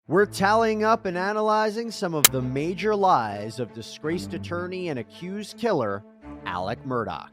We're tallying up and analyzing some of the major lies of disgraced attorney and accused killer, Alex Murdaugh.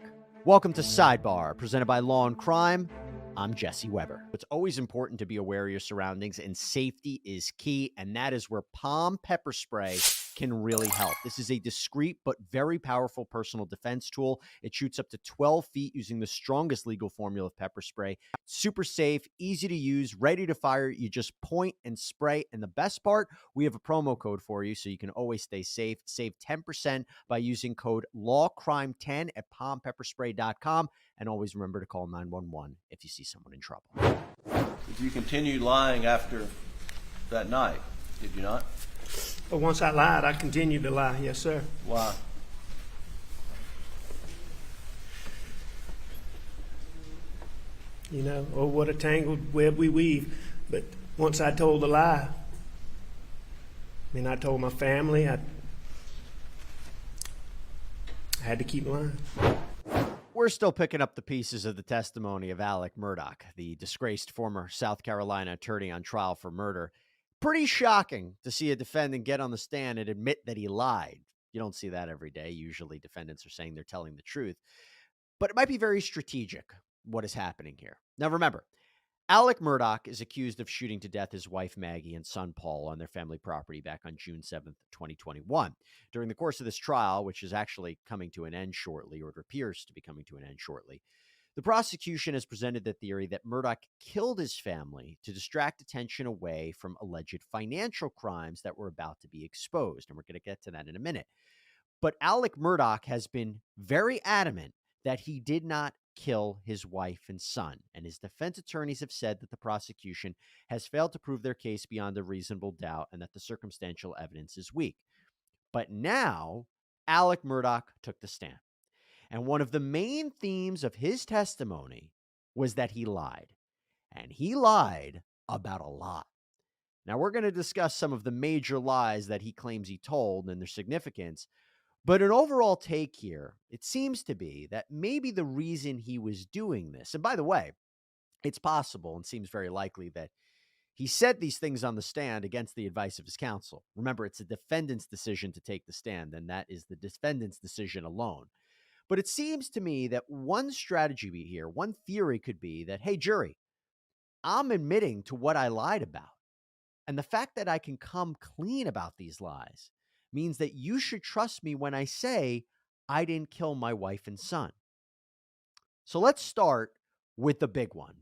Welcome to Sidebar, presented by Law and Crime. I'm Jesse Weber. It's always important to be aware of your surroundings, and safety is key, and that is where palm pepper spray can really help. This is a discreet but very powerful personal defense tool. It shoots up to 12 feet using the strongest legal formula of pepper spray. Super safe, easy to use, ready to fire. You just point and spray. And the best part, we have a promo code for you so you can always stay safe. Save 10% by using code LAWCRIME10 at palmpepperspray.com. And always remember to call 911 if you see someone in trouble. You continued lying after that night, did you not? But once I lied, I continued to lie. Yes, sir. Why? You know, oh, what a tangled web we weave. But once I told the lie, I told my family, I had to keep lying. We're still picking up the pieces of the testimony of Alex Murdaugh, the disgraced former South Carolina attorney on trial for murder. Pretty shocking to see a defendant get on the stand and admit that he lied. You don't see that every day. Usually defendants are saying they're telling the truth. But it might be very strategic what is happening here. Now remember, Alex Murdaugh is accused of shooting to death his wife Maggie and son Paul on their family property back on June 7th, 2021. During the course of this trial, which is actually coming to an end shortly, or it appears to be coming to an end shortly, the prosecution has presented the theory that Murdaugh killed his family to distract attention away from alleged financial crimes that were about to be exposed. And we're going to get to that in a minute. But Alex Murdaugh has been very adamant that he did not kill his wife and son. And his defense attorneys have said that the prosecution has failed to prove their case beyond a reasonable doubt and that the circumstantial evidence is weak. But now, Alex Murdaugh took the stand. And one of the main themes of his testimony was that he lied. And he lied about a lot. Now, we're going to discuss some of the major lies that he claims he told and their significance. But an overall take here, it seems to be that maybe the reason he was doing this, and by the way, it's possible and seems very likely that he said these things on the stand against the advice of his counsel. Remember, it's a defendant's decision to take the stand, and that is the defendant's decision alone. But it seems to me that one strategy here, one theory could be that, hey, jury, I'm admitting to what I lied about. And the fact that I can come clean about these lies means that you should trust me when I say I didn't kill my wife and son. So let's start with the big one,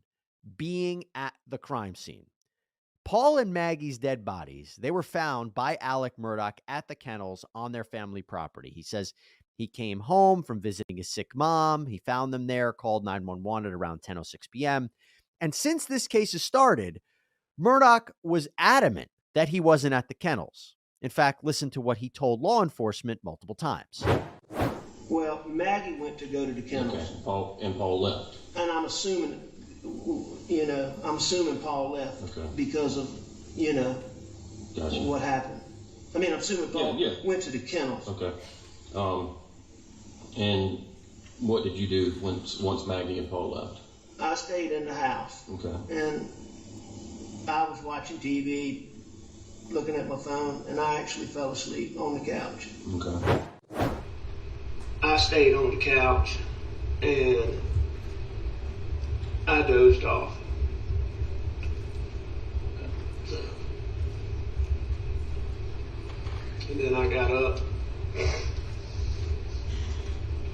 being at the crime scene. Paul and Maggie's dead bodies, they were found by Alex Murdaugh at the kennels on their family property. He says he came home from visiting his sick mom. He found them there, called 911 at around 10:06 p.m. And since this case has started, Murdaugh was adamant that he wasn't at the kennels. In fact, listen to what he told law enforcement multiple times. Well, Maggie went to go to the kennels. Okay. And Paul left. And I'm assuming, Paul left because of, Gotcha. what happened. I'm assuming Paul went to the kennels. Okay. And what did you do once Maggie and Paul left? I stayed in the house. Okay. And I was watching TV, looking at my phone, and I actually fell asleep on the couch. Okay. I stayed on the couch, and I dozed off. So, and then I got up.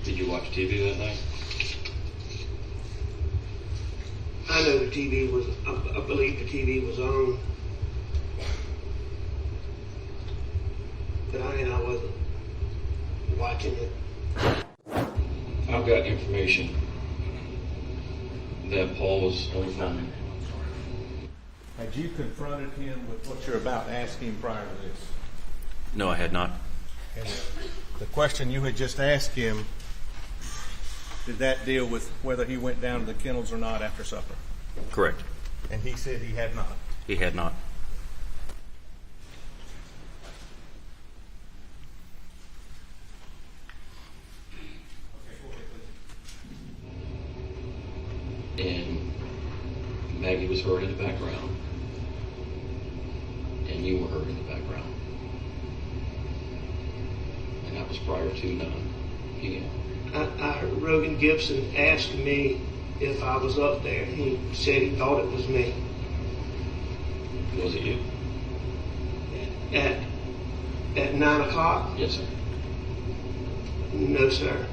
Did you watch TV that night? I know the TV was, I believe the TV was on. But I wasn't watching it. I've got information that Paul was on the phone. Had you confronted him with what you're about to ask him prior to this? No, I had not. And the question you had just asked him, did that deal with whether he went down to the kennels or not after supper? Correct. And he said he had not. He had not. And Maggie was heard in the background. And you were heard in the background. And that was prior to 9 p.m. I heard Rogan Gibson ask me if I was up there. He said he thought it was me. Was it you? At 9 o'clock? Yes, sir. No, sir.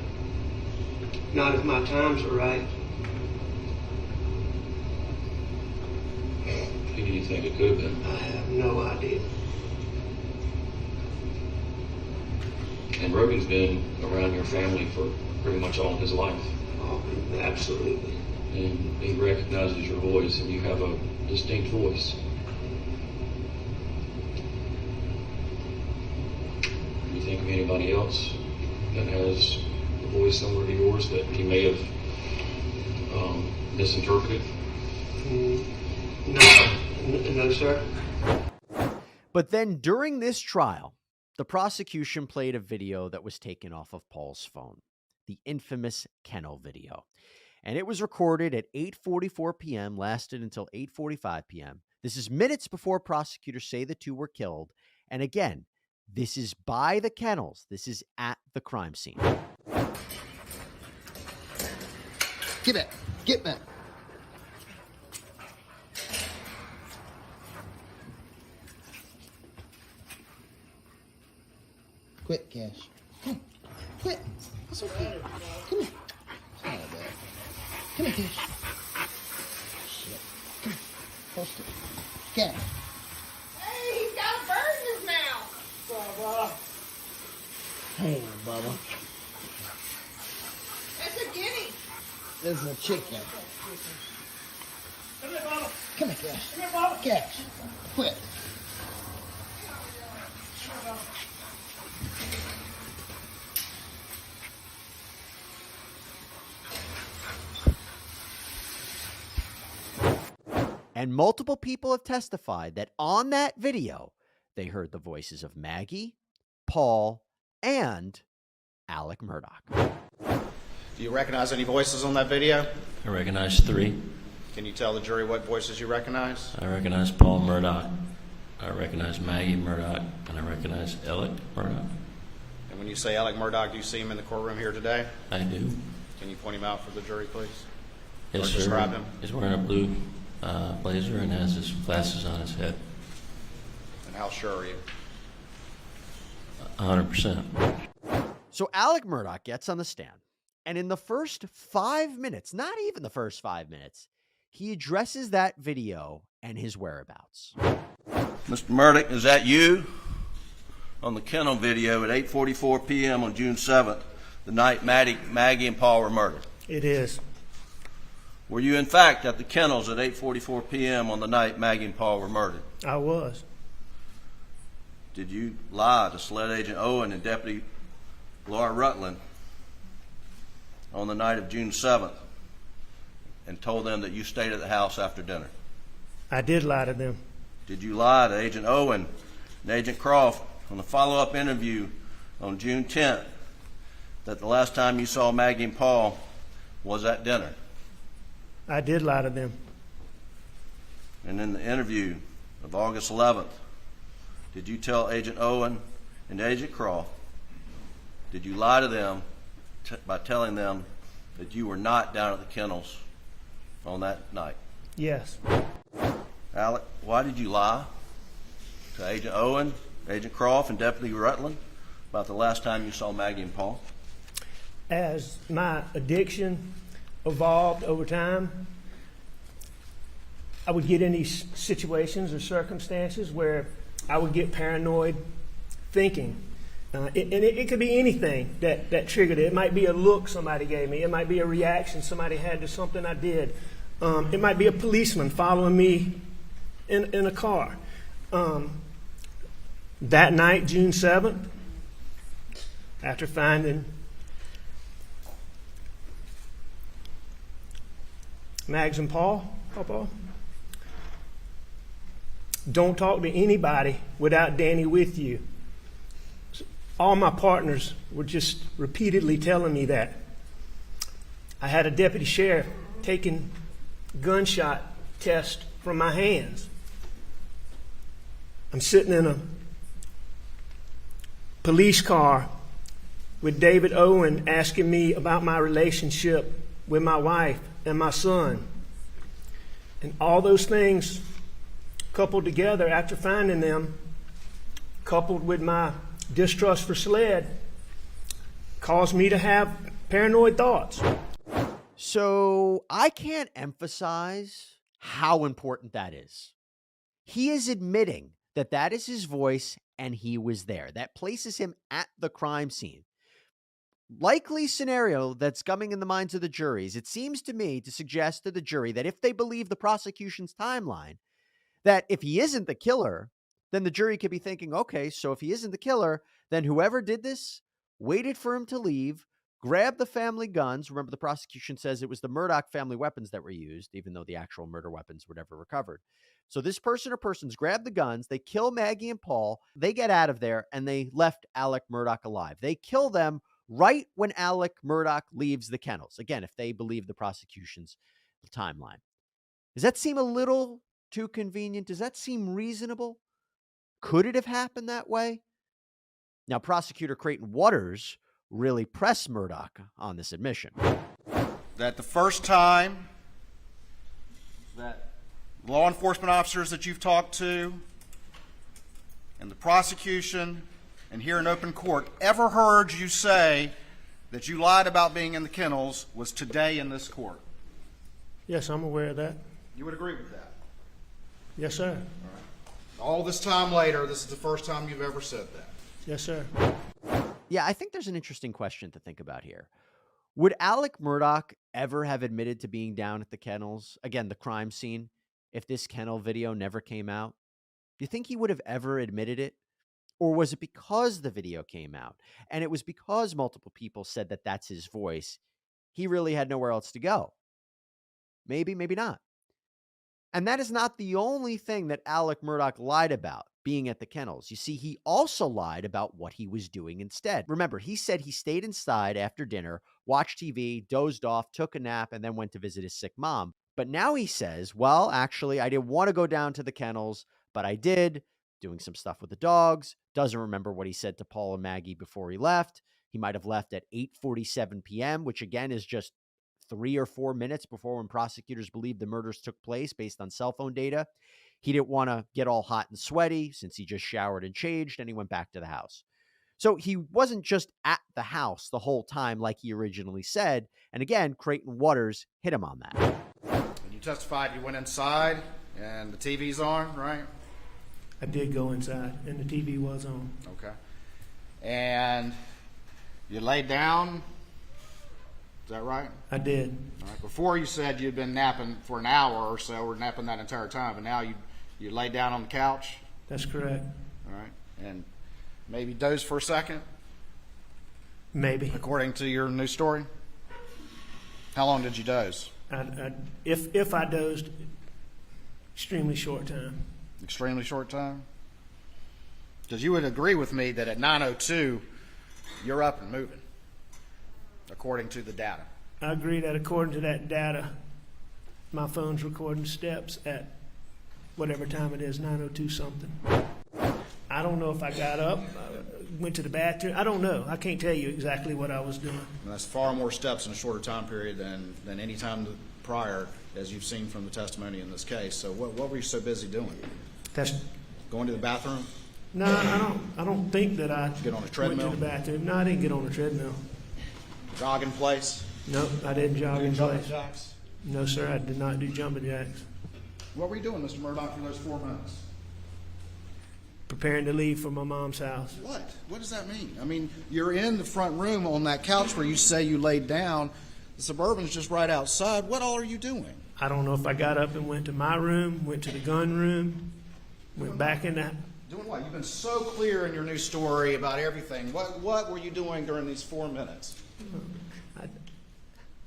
Not if my times are right. Who do you think it could have been? I have no idea. And Rogan's been around your family for pretty much all of his life. Oh, absolutely. And he recognizes your voice, and you have a distinct voice. Do you think of anybody else that has a voice similar to yours that he may have misinterpreted? No, sir. But then during this trial, the prosecution played a video that was taken off of Paul's phone, the infamous kennel video. And it was recorded at 8:44 p.m., lasted until 8:45 p.m. This is minutes before prosecutors say the two were killed. And again, this is by the kennels. This is at the crime scene. Get back. Get back. Quit, Cash. Come on. Quit. That's okay. Come here. It's not that bad. Come here, Cash. Shit. Come here. Post it. Cash. Hey, he's got a bird in his mouth. Hey, Bubba. That's a guinea. This is a chicken. Come here, Bubba. Come here, Cash. Come here, Bubba. Cash. Quit. And multiple people have testified that on that video, they heard the voices of Maggie, Paul, and Alex Murdaugh. Do you recognize any voices on that video? I recognize 3. Can you tell the jury what voices you recognize? I recognize Paul Murdaugh. I recognize Maggie Murdaugh. And I recognize Alex Murdaugh. And when you say Alex Murdaugh, do you see him in the courtroom here today? I do. Can you point him out for the jury, please? Yes, Or sir. describe him? He's wearing a blue blazer and has his glasses on his head. And how sure are you? 100%. So Alex Murdaugh gets on the stand, and in the first 5 minutes, not even the first 5 minutes, he addresses that video and his whereabouts. Mr. Murdaugh, is that you? On the kennel video at 8:44 p.m. on June 7th, the night Maggie and Paul were murdered. It is. Were you, in fact, at the kennels at 8:44 p.m. on the night Maggie and Paul were murdered? I was. Did you lie to Sled Agent Owen and Deputy Laura Rutland on the night of June 7th and told them that you stayed at the house after dinner? I did lie to them. Did you lie to Agent Owen and Agent Croft on the follow-up interview on June 10th that the last time you saw Maggie and Paul was at dinner? I did lie to them. And in the interview of August 11th, did you tell Agent Owen and Agent Croft, did you lie to them by telling them that you were not down at the kennels on that night? Yes. Alec, why did you lie to Agent Owen, Agent Croft, and Deputy Rutland about the last time you saw Maggie and Paul? As my addiction evolved over time, I would get in these situations or circumstances where I would get paranoid thinking. It could be anything that triggered it. It might be a look somebody gave me. It might be a reaction somebody had to something I did. It might be a policeman following me in a car. That night, June 7th, after finding Mags and Paul, don't talk to anybody without Danny with you. All my partners were just repeatedly telling me that. I had a deputy sheriff taking gunshot tests from my hands. I'm sitting in a police car with David Owen asking me about my relationship with my wife and my son. And all those things coupled together after finding them, coupled with my distrust for SLED, caused me to have paranoid thoughts. So I can't emphasize how important that is. He is admitting that that is his voice and he was there. That places him at the crime scene. Likely scenario that's coming in the minds of the juries, it seems to me to suggest to the jury that if they believe the prosecution's timeline, that if he isn't the killer, then the jury could be thinking, okay, so if he isn't the killer, then whoever did this waited for him to leave, grabbed the family guns. Remember, the prosecution says it was the Murdaugh family weapons that were used, even though the actual murder weapons were never recovered. So this person or persons grabbed the guns, they kill Maggie and Paul, they get out of there, and they left Alex Murdaugh alive. They kill them right when Alex Murdaugh leaves the kennels. Again, if they believe the prosecution's timeline. Does that seem a little too convenient? Does that seem reasonable? Could it have happened that way? Now, prosecutor Creighton Waters really pressed Murdaugh on this admission. That the first time that law enforcement officers that you've talked to and the prosecution and here in open court ever heard you say that you lied about being in the kennels was today in this court. Yes, I'm aware of that. You would agree with that? Yes, sir. All this time later, this is the first time you've ever said that. Yes, sir. Yeah, I think there's an interesting question to think about here. Would Alex Murdaugh ever have admitted to being down at the kennels, again, the crime scene, if this kennel video never came out? Do you think he would have ever admitted it? Or was it because the video came out and it was because multiple people said that that's his voice, he really had nowhere else to go? Maybe, maybe not. And that is not the only thing that Alex Murdaugh lied about, being at the kennels. You see, he also lied about what he was doing instead. Remember, he said he stayed inside after dinner, watched TV, dozed off, took a nap, and then went to visit his sick mom. But now he says, well, actually, I didn't want to go down to the kennels, but I did, doing some stuff with the dogs. Doesn't remember what he said to Paul and Maggie before he left. He might have left at 8:47 p.m., which again is just 3 or 4 minutes before when prosecutors believe the murders took place based on cell phone data. He didn't want to get all hot and sweaty since he just showered and changed, and he went back to the house. So he wasn't just at the house the whole time like he originally said. And again, Creighton Waters hit him on that. And you testified you went inside and the TV's on, right? I did go inside, and the TV was on. Okay. And you laid down, is that right? I did. All right. Before you said you'd been napping for an hour or so, or napping that entire time, but now you laid down on the couch? That's correct. All right. And maybe dozed for a second, Maybe. according to your new story? How long did you doze? If I dozed, extremely short time. Extremely short time? Because you would agree with me that at 9:02, you're up and moving, according to the data. I agree that according to that data, my phone's recording steps at whatever time it is, 9:02 something. I don't know if I got up, went to the bathroom. I don't know. I can't tell you exactly what I was doing. And that's far more steps in a shorter time period than any time prior, as you've seen from the testimony in this case. So what were you so busy doing? That's Going to the bathroom? no, I don't think that I Get on a went treadmill? to the bathroom. No, I didn't get on a treadmill. Jog in place? No, I didn't jog in Jumping place. jacks? No, sir, I did not do jumping jacks. What were you doing, Mr. Murdaugh, for those 4 minutes? Preparing to leave for my mom's house. What? What does that mean? I mean, you're in the front room on that couch where you say you laid down. The Suburban's just right outside. What all are you doing? I don't know if I got up and went to my room, went to the gun room, went back in that. Doing what? You've been so clear in your new story about everything. What were you doing during these 4 minutes?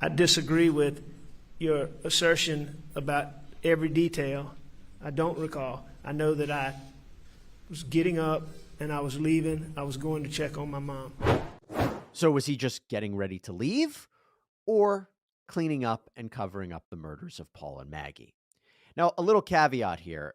I disagree with your assertion about every detail. I don't recall. I know that I was getting up and I was leaving. I was going to check on my mom. So was he just getting ready to leave or cleaning up and covering up the murders of Paul and Maggie? Now, a little caveat here.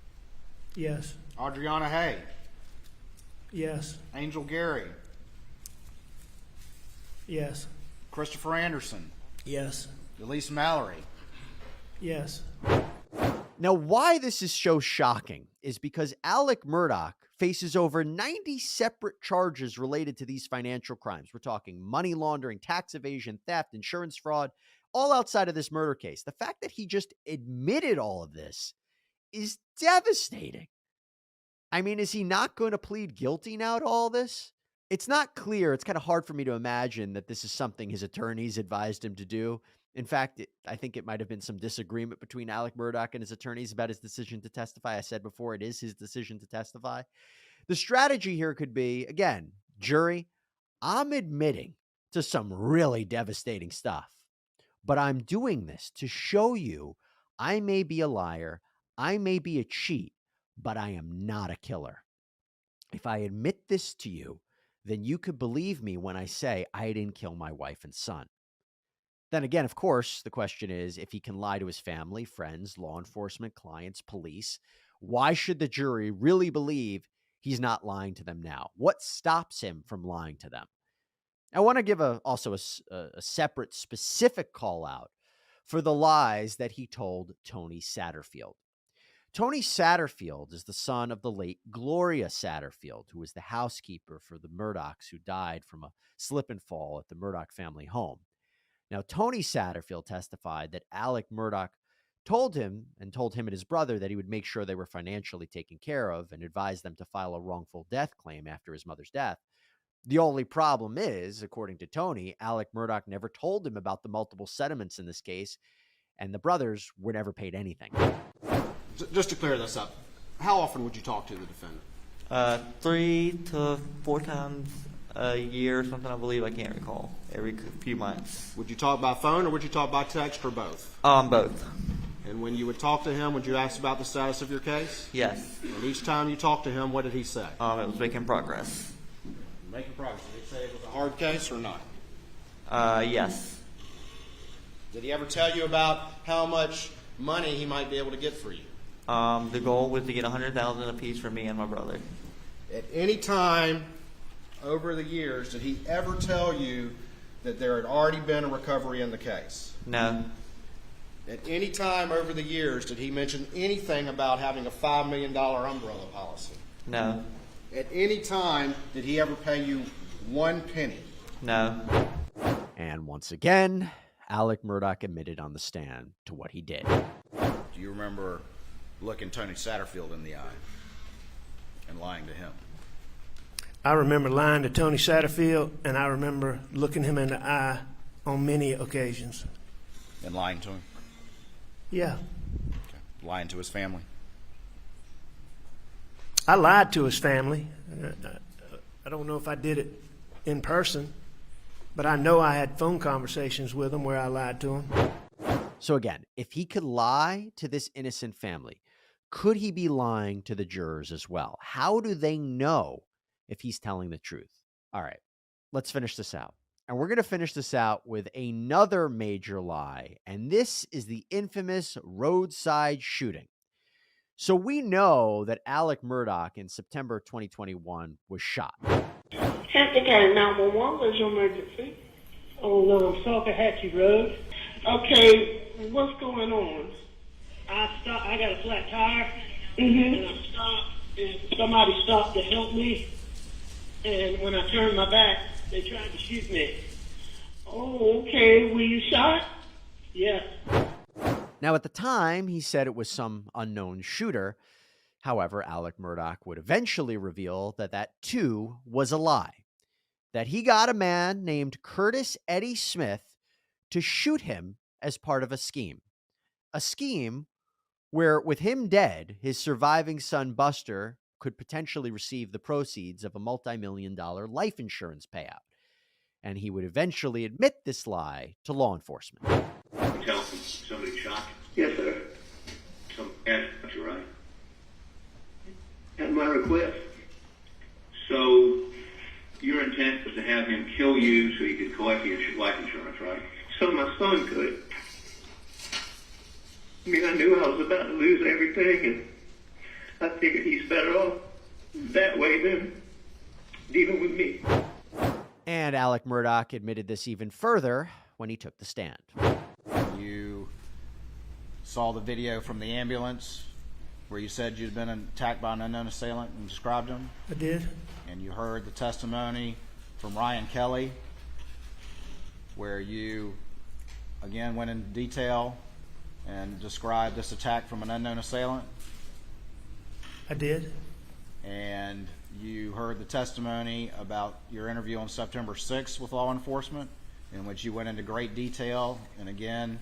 Yes. Adriana Hay, Yes. Angel Gary, Yes. Christopher Anderson, Yes. Elise Mallory. Yes. Now, why this is so shocking is because Alex Murdaugh faces over 90 separate charges related to these financial crimes. We're talking money laundering, tax evasion, theft, insurance fraud, all outside of this murder case. The fact that he just admitted all of this is devastating. I mean, is he not going to plead guilty now to all this? It's not clear. It's kind of hard for me to imagine that this is something his attorneys advised him to do. In fact, I think it might have been some disagreement between Alex Murdaugh and his attorneys about his decision to testify. I said before, it is his decision to testify. The strategy here could be, again, jury, I'm admitting to some really devastating stuff, but I'm doing this to show you I may be a liar, I may be a cheat, but I am not a killer. If I admit this to you, then you could believe me when I say I didn't kill my wife and son. Then again, of course, the question is, if he can lie to his family, friends, law enforcement, clients, police, why should the jury really believe he's not lying to them now? What stops him from lying to them? I want to give also a separate specific call out for the lies that he told Tony Satterfield. Tony Satterfield is the son of the late Gloria Satterfield, who was the housekeeper for the Murdaughs who died from a slip and fall at the Murdaugh family home. Now, Tony Satterfield testified that Alex Murdaugh told him and his brother that he would make sure they were financially taken care of and advised them to file a wrongful death claim after his mother's death. The only problem is, according to Tony, Alex Murdaugh never told him about the multiple settlements in this case, and the brothers were never paid anything. Just to clear this up, how often would you talk to the defendant? 3 to 4 times a year or something, I believe. I can't recall. Every few months. Would you talk by phone or would you talk by text or both? Both. And when you would talk to him, would you ask about the status of your case? Yes. And each time you talked to him, what did he say? It was making progress. Making progress. Did he say it was a hard case or not? Yes. Did he ever tell you about how much money he might be able to get for you? The goal was to get $100,000 apiece for me and my brother. At any time over the years, did he ever tell you that there had already been a recovery in the case? No. At any time over the years, did he mention anything about having a $5 million umbrella policy? No. At any time, did he ever pay you 1 penny? No. And once again, Alex Murdaugh admitted on the stand to what he did. Do you remember looking Tony Satterfield in the eye and lying to him? I remember lying to Tony Satterfield, and I remember looking him in the eye on many occasions. And lying to him? Yeah. Okay. Lying to his family? I lied to his family. I don't know if I did it in person, but I know I had phone conversations with him where I lied to him. So again, if he could lie to this innocent family, could he be lying to the jurors as well? How do they know if he's telling the truth? All right, let's finish this out. And we're going to finish this out with another major lie. And this is the infamous roadside shooting. So we know that Alex Murdaugh in September 2021 was shot. Hampton County 911, what's your emergency? On Salkahatchee Road. Okay, what's going on? I got a flat tire, Mm-hmm. and I stopped, and somebody stopped to help me. And when I turned my back, they tried to shoot me. Oh, okay. Were you shot? Yeah. Now, at the time, he said it was some unknown shooter. However, Alex Murdaugh would eventually reveal that that too was a lie, that he got a man named Curtis Eddie Smith to shoot him as part of a scheme where, with him dead, his surviving son Buster could potentially receive the proceeds of a multi-million-dollar life insurance payout. And he would eventually admit this lie to law enforcement. You tell somebody shot? Yes, sir. Some asked you, right? At my request. So your intent was to have him kill you so you could collect your life insurance, right? So my son could. I mean, I knew I was about to lose everything, and I figured he's better off that way than dealing with me. And Alex Murdaugh admitted this even further when he took the stand. You saw the video from the ambulance where you said you'd been attacked by an unknown assailant and described him? I did. And you heard the testimony from Ryan Kelly where you, again, went into detail and described this attack from an unknown assailant? I did. And you heard the testimony about your interview on September 6th with law enforcement, in which you went into great detail and again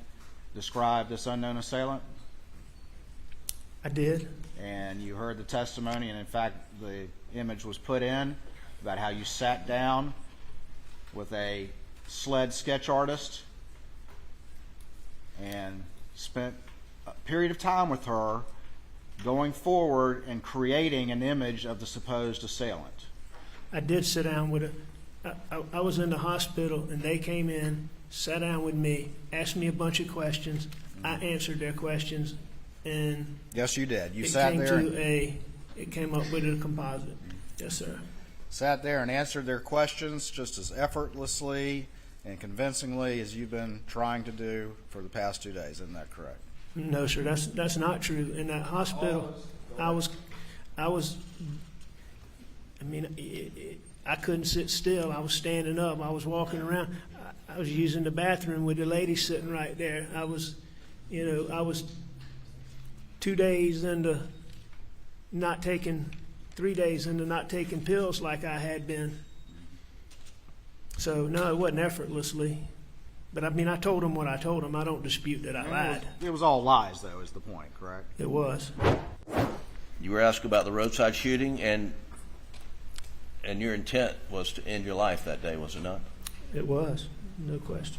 described this unknown assailant? I did. And you heard the testimony, and in fact the image was put in about how you sat down with a sled sketch artist and spent a period of time with her going forward and creating an image of the supposed assailant. I did sit down with I was in the hospital, and they came in, sat down with me, asked me a bunch of questions. I answered their questions, and yes, you did. You sat there. It came up with a composite. Yes, sir. Sat there and answered their questions just as effortlessly and convincingly as you've been trying to do for the past 2 days. Isn't that correct? No, sir. That's not true. In that hospital, I couldn't sit still. I was standing up. I was walking around. I was using the bathroom with the lady sitting right there. I was 2 days into not taking, 3 days into not taking pills like I had been. So, no, it wasn't effortlessly. But, I told him what I told him. I don't dispute that I lied. It was all lies, though, is the point, correct? It was. You were asked about the roadside shooting, and your intent was to end your life that day, was it not? It was, no question.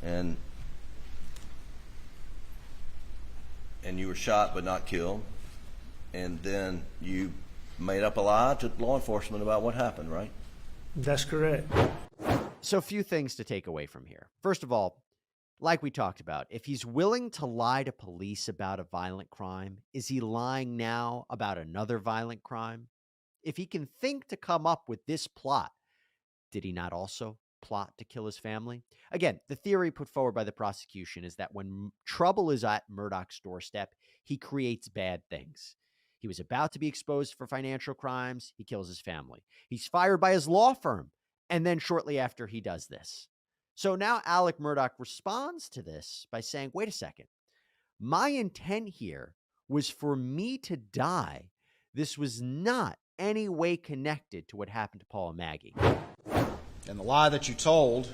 And you were shot but not killed, and then you made up a lie to law enforcement about what happened, right? That's correct. So a few things to take away from here. First of all, like we talked about, if he's willing to lie to police about a violent crime, is he lying now about another violent crime? If he can think to come up with this plot, did he not also plot to kill his family? Again, the theory put forward by the prosecution is that when trouble is at Murdaugh's doorstep, he creates bad things. He was about to be exposed for financial crimes. He kills his family. He's fired by his law firm. And then shortly after, he does this. So now Alex Murdaugh responds to this by saying, wait a second. My intent here was for me to die. This was not any way connected to what happened to Paul and Maggie. And the lie that you told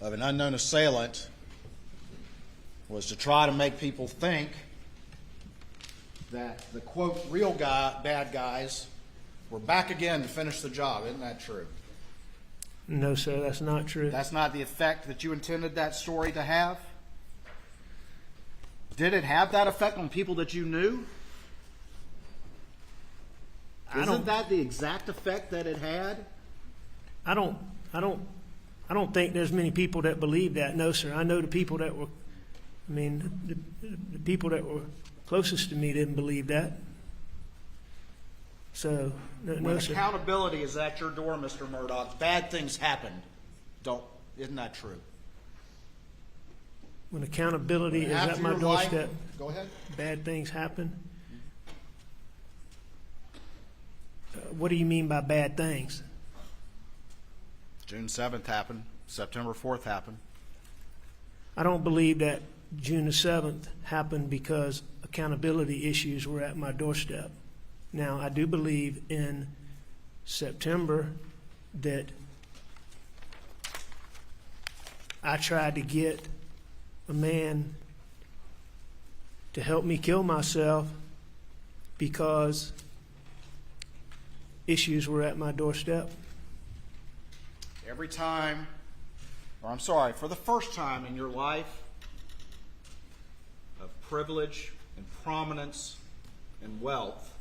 of an unknown assailant was to try to make people think that the, quote, real bad guys were back again to finish the job. Isn't that true? No, sir, that's not true. That's not the effect that you intended that story to have? Did it have that effect on people that you knew? Isn't that the exact effect that it had? I don't think there's many people that believe that. No, sir. I know the people that were, the people that were closest to me didn't believe that. So, when no, sir. Accountability is at your door, Mr. Murdaugh, bad things happen. Isn't that true? When accountability is at my doorstep, go ahead. Bad things happen. What do you mean by bad things? June 7th happened. September 4th happened. I don't believe that June the 7th happened because accountability issues were at my doorstep. Now, I do believe in September that I tried to get a man to help me kill myself because issues were at my doorstep. Every time, or I'm sorry, for the first time in your life of privilege and prominence and wealth,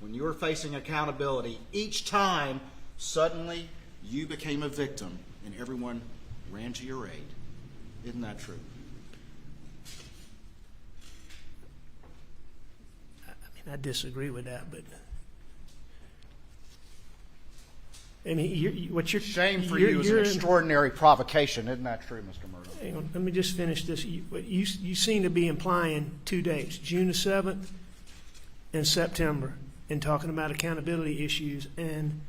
when you were facing accountability, each time suddenly you became a victim and everyone ran to your aid. Isn't that true? I disagree with that, but I mean, what you're Shame for you're- you is an you're in- extraordinary provocation. Isn't that true, Mr. Murdaugh? Hang on, let me just finish this. You seem to be implying 2 dates, June the 7th and September, and talking about accountability issues. And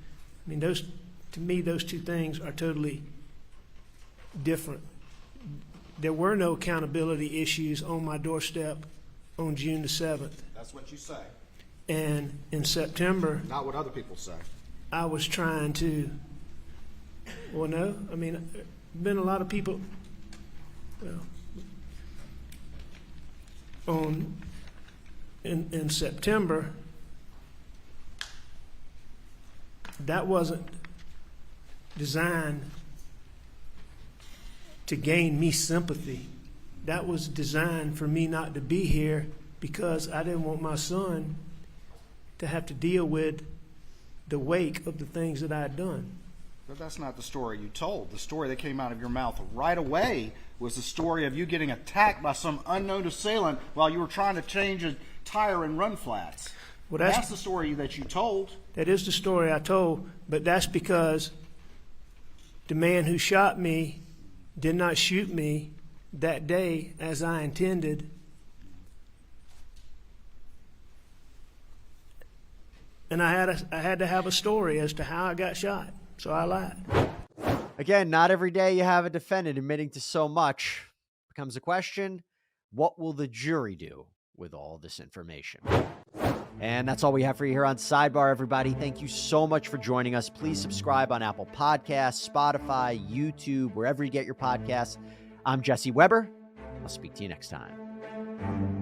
I mean, to me, those two things are totally different. There were no accountability issues on my doorstep on June the 7th. That's what you say, And in September, not what other people say. I was trying to, well, no, I mean, been a lot of people, well, in September, that wasn't designed to gain me sympathy. That was designed for me not to be here because I didn't want my son to have to deal with the wake of the things that I had done. But that's not the story you told. The story that came out of your mouth right away was the story of you getting attacked by some unknown assailant while you were trying to change a tire in run flats. Well, that's the story that you told. That is the story I told, but that's because the man who shot me did not shoot me that day as I intended. And I had to have a story as to how I got shot, so I lied. Again, not every day you have a defendant admitting to so much. Becomes a question, what will the jury do with all this information? And that's all we have for you here on Sidebar, everybody. Thank you so much for joining us. Please subscribe on Apple Podcasts, Spotify, YouTube, wherever you get your podcasts. I'm Jesse Weber. I'll speak to you next time.